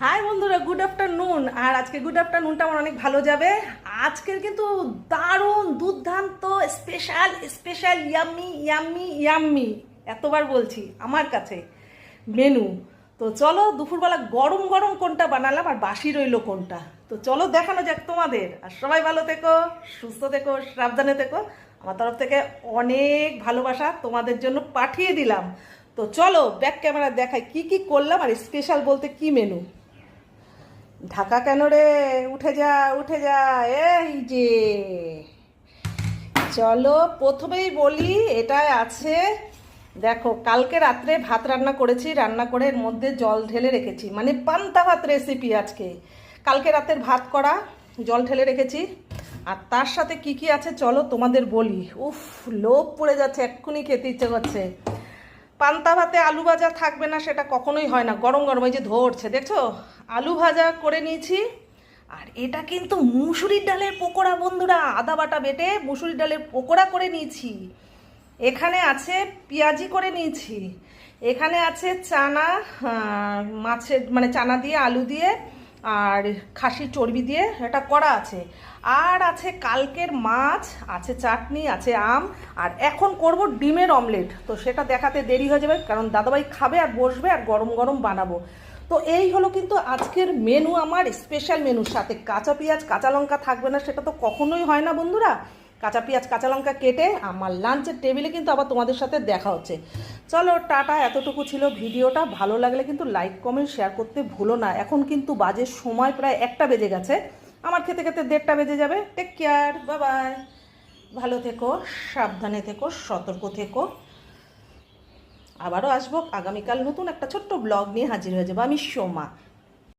High বন্ধুরা, good afternoon. আর আজকে good আফটারনুনটা আমার অনেক ভালো যাবে। আজকের কিন্তু দারুণ দুর্দান্ত special special yummy yummy yummy এতবার বলছি আমার কাছে মেনু। তো চলো দুপুরবেলা গরম গরম কোনটা বানালাম আর বাসি রইলো কোনটা, তো চলো দেখানো যাক তোমাদের। আর সবাই ভালো থেকো, সুস্থ থেকো, সাবধানে থেকো। আমার তরফ থেকে অনেক ভালোবাসা তোমাদের জন্য পাঠিয়ে দিলাম। তো চলো ব্যাক ক্যামেরা দেখাই কি কি করলাম আর স্পেশাল বলতে কি মেনু। ঢাকা কেন রে, উঠে যা উঠে যা। এই যে চলো প্রথমেই বলি, এটাই আছে দেখো, কালকে রাত্রে ভাত রান্না করেছি, রান্না করে এর মধ্যে জল ঢেলে রেখেছি, মানে পান্তা ভাত রেসিপি আজকে। কালকে রাতের ভাত করা, জল ঢেলে রেখেছি। আর তার সাথে কি কি আছে চলো তোমাদের বলি। উফ, লোভ পড়ে যাচ্ছে, এক্ষুনি খেতে ইচ্ছে করছে। পান্তা ভাতে আলু ভাজা থাকবে না সেটা কখনোই হয় না, গরম গরম এই যে ধরছে দেখছো, আলু ভাজা করে নিয়েছি। আর এটা কিন্তু মুসুরির ডালের পকোড়া বন্ধুরা, আদা বাটা বেটে মুসুরির ডালের পকোড়া করে নিয়েছি। এখানে আছে পেঁয়াজি করে নিয়েছি। এখানে আছে চানা, মাছের মানে চানা দিয়ে আলু দিয়ে আর খাসির চর্বি দিয়ে এটা করা আছে। আর আছে কালকের মাছ, আছে চাটনি, আছে আম। আর এখন করব ডিমের অমলেট, তো সেটা দেখাতে দেরি হয়ে যাবে কারণ দাদাভাই খাবে আর বসবে আর গরম গরম বানাবো। তো এই হলো কিন্তু আজকের মেনু, আমার স্পেশাল মেনুর সাথে কাঁচা পেঁয়াজ কাঁচা লঙ্কা থাকবে না সেটা তো কখনোই হয় না বন্ধুরা। কাঁচা পেঁয়াজ কাঁচা লঙ্কা কেটে আমার লাঞ্চের টেবিলে কিন্তু আবার তোমাদের সাথে দেখা হচ্ছে। চলো টাটা, এতটুকু ছিল ভিডিওটা। ভালো লাগলে কিন্তু লাইক কমেন্ট শেয়ার করতে ভুলো না। এখন কিন্তু বাজে সময় প্রায় 1টা বেজে গেছে, আমার খেতে খেতে 1:30 বেজে যাবে। Take care, bye bye. ভালো থেকো, সাবধানে থেকো, সতর্ক থেকো। আবারও আসবো আগামীকাল নতুন একটা ছোট্ট ব্লগ নিয়ে হাজির হয়ে যাবো। আমি সোমা।